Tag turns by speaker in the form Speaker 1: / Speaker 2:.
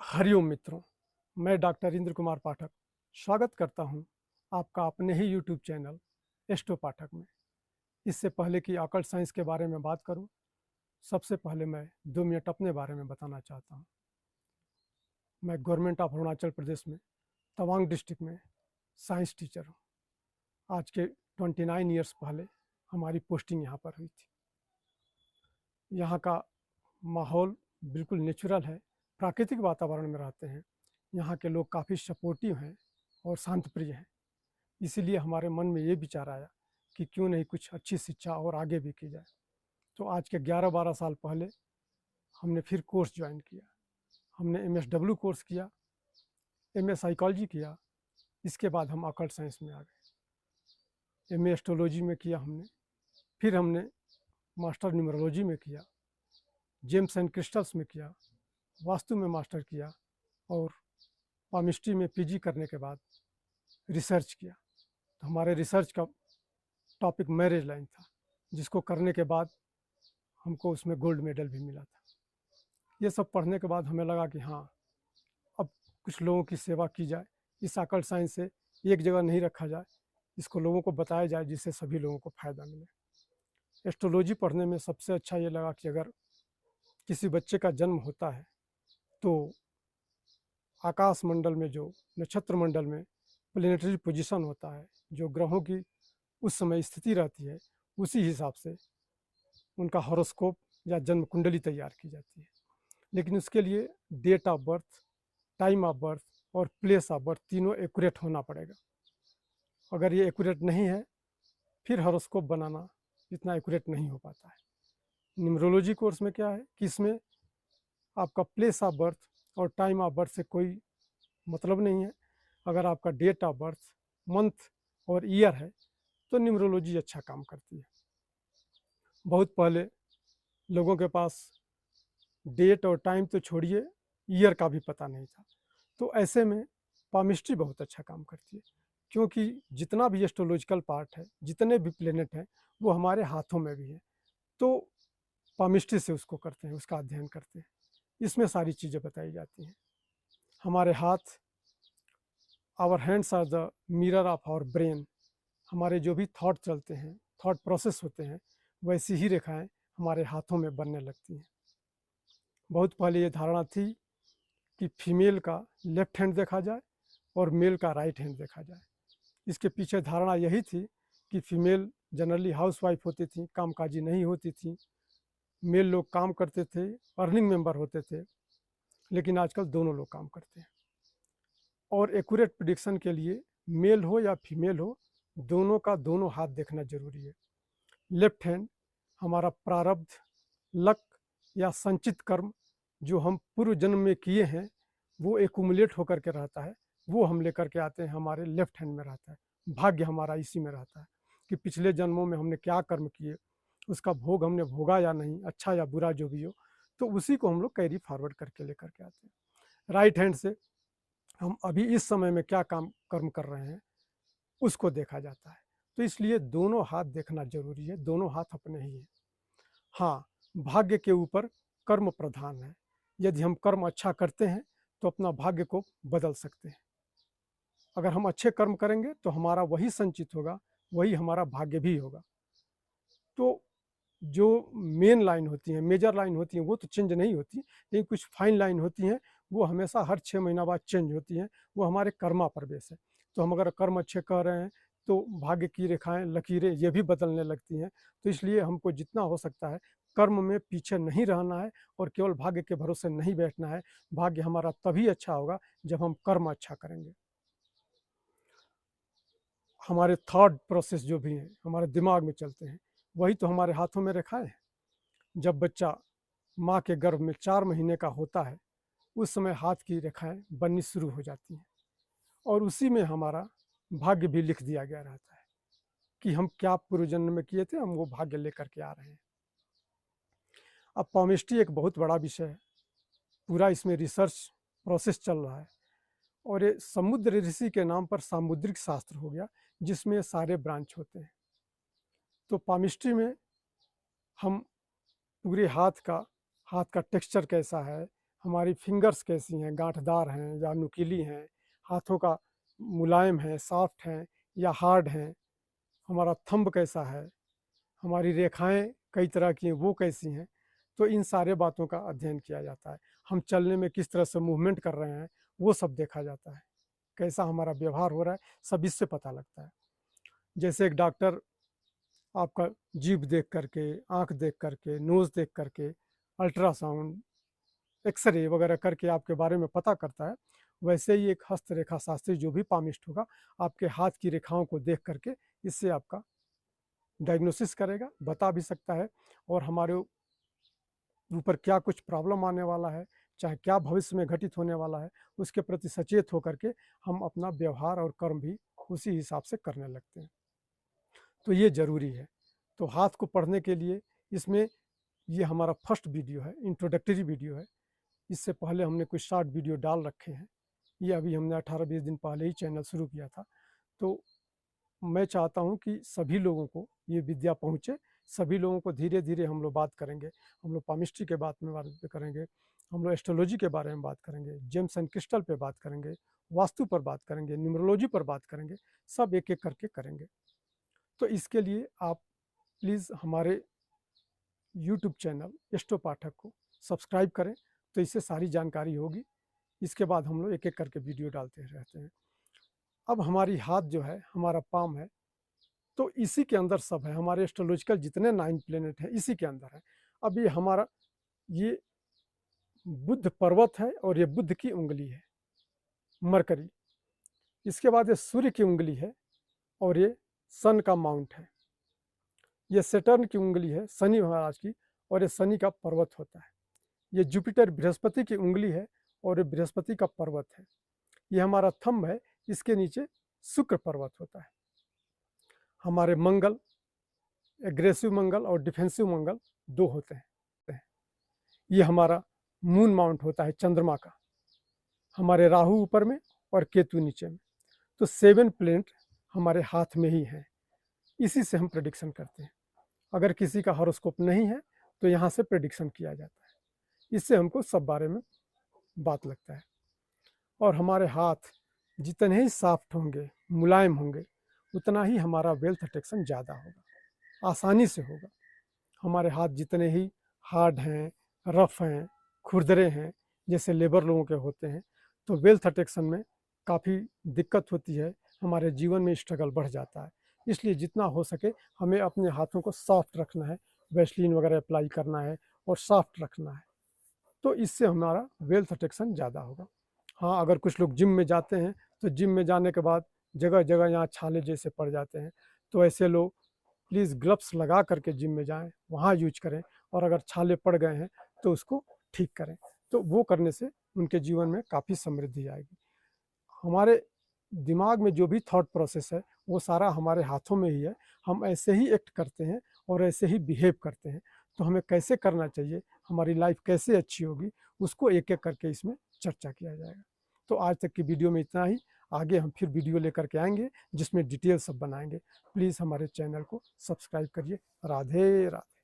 Speaker 1: हरिओम मित्रों, मैं डॉक्टर इंद्र कुमार पाठक स्वागत करता हूं आपका अपने ही यूट्यूब चैनल एस्ट्रो पाठक में। इससे पहले कि ऑकल्ट साइंस के बारे में बात करूं, सबसे पहले मैं 2 मिनट अपने बारे में बताना चाहता हूं। मैं गवर्नमेंट ऑफ अरुणाचल प्रदेश में तवांग डिस्ट्रिक्ट में साइंस टीचर हूं। आज के 29 ईयर्स पहले हमारी पोस्टिंग यहाँ पर हुई थी। यहाँ का माहौल बिल्कुल नेचुरल है, प्राकृतिक वातावरण में रहते हैं। यहाँ के लोग काफ़ी सपोर्टिव हैं और शांत प्रिय हैं। इसीलिए हमारे मन में ये विचार आया कि क्यों नहीं कुछ अच्छी शिक्षा और आगे भी की जाए। तो आज के 11-12 साल पहले हमने फिर कोर्स ज्वाइन किया। हमने MSW कोर्स किया, MA साइकोलॉजी किया। इसके बाद हम ऑकल्ट साइंस में आ गए। MA एस्ट्रोलॉजी में किया हमने, फिर हमने मास्टर न्यूमरोलॉजी में किया, जेम्स एंड क्रिस्टल्स में किया, वास्तु में मास्टर किया और पामिस्ट्री में PG करने के बाद रिसर्च किया। तो हमारे रिसर्च का टॉपिक मैरिज लाइन था, जिसको करने के बाद हमको उसमें गोल्ड मेडल भी मिला था। ये सब पढ़ने के बाद हमें लगा कि हाँ, अब कुछ लोगों की सेवा की जाए। इस ऑकल्ट साइंस से एक जगह नहीं रखा जाए, इसको लोगों को बताया जाए जिससे सभी लोगों को फ़ायदा मिले। एस्ट्रोलॉजी पढ़ने में सबसे अच्छा ये लगा कि अगर किसी बच्चे का जन्म होता है तो आकाश मंडल में, जो नक्षत्र मंडल में प्लेनेटरी पोजीशन होता है, जो ग्रहों की उस समय स्थिति रहती है, उसी हिसाब से उनका हॉरोस्कोप या जन्म कुंडली तैयार की जाती है। लेकिन उसके लिए date of birth, time of birth और प्लेस ऑफ बर्थ तीनों एक्यूरेट होना पड़ेगा। अगर ये एक्यूरेट नहीं है, फिर हॉरोस्कोप बनाना इतना एक्यूरेट नहीं हो पाता है। न्यूमरोलॉजी कोर्स में क्या है कि इसमें आपका प्लेस ऑफ बर्थ और टाइम ऑफ बर्थ से कोई मतलब नहीं है। अगर आपका डेट ऑफ बर्थ, मंथ और ईयर है तो न्यूमरोलॉजी अच्छा काम करती है। बहुत पहले लोगों के पास डेट और टाइम तो छोड़िए, ईयर का भी पता नहीं था। तो ऐसे में पामिस्ट्री बहुत अच्छा काम करती है, क्योंकि जितना भी एस्ट्रोलॉजिकल पार्ट है, जितने भी प्लेनेट हैं, वो हमारे हाथों में भी है। तो पामिस्ट्री से उसको करते हैं, उसका अध्ययन करते हैं। इसमें सारी चीज़ें बताई जाती हैं। हमारे हाथ, our hands are the mirror of our brain. हमारे जो भी थॉट चलते हैं, थॉट प्रोसेस होते हैं, वैसी ही रेखाएं हमारे हाथों में बनने लगती हैं। बहुत पहले ये धारणा थी कि फीमेल का लेफ्ट हैंड देखा जाए और मेल का राइट हैंड देखा जाए। इसके पीछे धारणा यही थी कि फीमेल जनरली हाउसवाइफ होती थी, कामकाजी नहीं होती थी। मेल लोग काम करते थे, अर्निंग मेंबर होते थे। लेकिन आजकल दोनों लोग काम करते हैं। और एक्यूरेट प्रिडिक्शन के लिए मेल हो या फीमेल हो, दोनों का दोनों हाथ देखना जरूरी है। लेफ्ट हैंड हमारा प्रारब्ध, लक या संचित कर्म, जो हम पूर्व जन्म में किए हैं, वो एक्यूमुलेट होकर के रहता है। वो हम लेकर के आते हैं, हमारे लेफ्ट हैंड में रहता है। भाग्य हमारा इसी में रहता है कि पिछले जन्मों में हमने क्या कर्म किए, उसका भोग हमने भोगा या नहीं, अच्छा या बुरा जो भी हो, तो उसी को हम लोग कैरी फॉरवर्ड करके लेकर के आते हैं। राइट हैंड से हम अभी इस समय में क्या काम कर्म कर रहे हैं, उसको देखा जाता है। तो इसलिए दोनों हाथ देखना जरूरी है, दोनों हाथ अपने ही हैं। हाँ, भाग्य के ऊपर कर्म प्रधान है। यदि हम कर्म अच्छा करते हैं तो अपना भाग्य को बदल सकते हैं। अगर हम अच्छे कर्म करेंगे तो हमारा वही संचित होगा, वही हमारा भाग्य भी होगा। तो जो मेन लाइन होती हैं, मेजर लाइन होती हैं, वो तो चेंज नहीं होती, लेकिन कुछ फाइन लाइन होती हैं, वो हमेशा हर 6 महीना बाद चेंज होती हैं। वो हमारे कर्मा पर बेस है। तो हम अगर कर्म अच्छे कर रहे हैं तो भाग्य की रेखाएं, लकीरें ये भी बदलने लगती हैं। तो इसलिए हमको जितना हो सकता है कर्म में पीछे नहीं रहना है और केवल भाग्य के भरोसे नहीं बैठना है। भाग्य हमारा तभी अच्छा होगा जब हम कर्म अच्छा करेंगे। हमारे थॉट प्रोसेस जो भी हैं, हमारे दिमाग में चलते हैं, वही तो हमारे हाथों में रेखाएं हैं। जब बच्चा माँ के गर्भ में 4 महीने का होता है, उस समय हाथ की रेखाएं बननी शुरू हो जाती हैं और उसी में हमारा भाग्य भी लिख दिया गया रहता है कि हम क्या पूर्व जन्म में किए थे, हम वो भाग्य लेकर के आ रहे हैं। अब पामिस्ट्री एक बहुत बड़ा विषय है, पूरा इसमें रिसर्च प्रोसेस चल रहा है और ये समुद्र ऋषि के नाम पर सामुद्रिक शास्त्र हो गया, जिसमें सारे ब्रांच होते हैं। तो पामिस्ट्री में हम पूरे हाथ का टेक्सचर कैसा है, हमारी फिंगर्स कैसी हैं, गांठदार हैं या नुकीली हैं, हाथों का मुलायम है, सॉफ्ट हैं या हार्ड हैं, हमारा थंब कैसा है, हमारी रेखाएं कई तरह की हैं वो कैसी हैं। तो इन सारे बातों का अध्ययन किया जाता है। हम चलने में किस तरह से मूवमेंट कर रहे हैं वो सब देखा जाता है, कैसा हमारा व्यवहार हो रहा है सब इससे पता लगता है। जैसे एक डॉक्टर आपका जीभ देख करके, आँख देख करके, नोज़ देख करके, अल्ट्रासाउंड, एक्सरे वगैरह करके आपके बारे में पता करता है, वैसे ही एक हस्तरेखा शास्त्री जो भी पामिस्ट होगा आपके हाथ की रेखाओं को देख करके इससे आपका डायग्नोसिस करेगा, बता भी सकता है और हमारे ऊपर क्या कुछ प्रॉब्लम आने वाला है, चाहे क्या भविष्य में घटित होने वाला है, उसके प्रति सचेत होकर के हम अपना व्यवहार और कर्म भी उसी हिसाब से करने लगते हैं। तो ये ज़रूरी है। तो हाथ को पढ़ने के लिए इसमें ये हमारा फर्स्ट वीडियो है, इंट्रोडक्टरी वीडियो है। इससे पहले हमने कुछ शॉर्ट वीडियो डाल रखे हैं। ये अभी हमने 18-20 दिन पहले ही चैनल शुरू किया था। तो मैं चाहता हूँ कि सभी लोगों को ये विद्या पहुँचे, सभी लोगों को धीरे धीरे हम लोग बात करेंगे। हम लोग पामिस्ट्री के बात करेंगे, हम लोग एस्ट्रोलॉजी के बारे में बात करेंगे, जेम्स एंड क्रिस्टल पे बात करेंगे, वास्तु पर बात करेंगे, न्यूमरोलॉजी पर बात करेंगे, सब एक एक करके करेंगे। तो इसके लिए आप प्लीज़ हमारे यूट्यूब चैनल एस्ट्रो पाठक को सब्सक्राइब करें, तो इससे सारी जानकारी होगी। इसके बाद हम लोग एक एक करके वीडियो डालते रहते हैं। अब हमारी हाथ जो है, हमारा पाम है, तो इसी के अंदर सब है। हमारे एस्ट्रोलॉजिकल जितने 9 प्लेनेट हैं इसी के अंदर है। अब ये हमारा ये बुध पर्वत है और ये बुध की उंगली है, मरकरी। इसके बाद ये सूर्य की उंगली है और ये सन का माउंट है। ये सैटर्न की उंगली है, शनि महाराज की, और ये शनि का पर्वत होता है। ये जुपिटर बृहस्पति की उंगली है और ये बृहस्पति का पर्वत है। ये हमारा थंब है, इसके नीचे शुक्र पर्वत होता है। हमारे मंगल, एग्रेसिव मंगल और डिफेंसिव मंगल 2 होते हैं। ये हमारा मून माउंट होता है चंद्रमा का, हमारे राहु ऊपर में और केतु नीचे में। तो 7 प्लेनेट हमारे हाथ में ही हैं। इसी से हम प्रेडिक्शन करते हैं। अगर किसी का हॉरोस्कोप नहीं है तो यहाँ से प्रेडिक्शन किया जाता है। इससे हमको सब बारे में बात लगता है। और हमारे हाथ जितने ही सॉफ्ट होंगे, मुलायम होंगे, उतना ही हमारा वेल्थ अट्रैक्शन ज़्यादा होगा, आसानी से होगा। हमारे हाथ जितने ही हार्ड हैं, रफ हैं, खुरदरे हैं, जैसे लेबर लोगों के होते हैं, तो वेल्थ अट्रैक्शन में काफ़ी दिक्कत होती है, हमारे जीवन में स्ट्रगल बढ़ जाता है। इसलिए जितना हो सके हमें अपने हाथों को सॉफ्ट रखना है, वैसलीन वगैरह अप्लाई करना है और सॉफ्ट रखना है, तो इससे हमारा वेल्थ अट्रैक्शन ज़्यादा होगा। हाँ, अगर कुछ लोग जिम में जाते हैं तो जिम में जाने के बाद जगह जगह यहाँ छाले जैसे पड़ जाते हैं, तो ऐसे लोग प्लीज़ ग्लव्स लगा करके जिम में जाएं, वहाँ यूज करें, और अगर छाले पड़ गए हैं तो उसको ठीक करें। तो वो करने से उनके जीवन में काफ़ी समृद्धि आएगी। हमारे दिमाग में जो भी थॉट प्रोसेस है वो सारा हमारे हाथों में ही है। हम ऐसे ही एक्ट करते हैं और ऐसे ही बिहेव करते हैं। तो हमें कैसे करना चाहिए, हमारी लाइफ कैसे अच्छी होगी, उसको एक एक करके इसमें चर्चा किया जाएगा। तो आज तक की वीडियो में इतना ही। आगे हम फिर वीडियो लेकर के आएंगे जिसमें डिटेल सब बनाएंगे। प्लीज़ हमारे चैनल को सब्सक्राइब करिए। राधे राधे।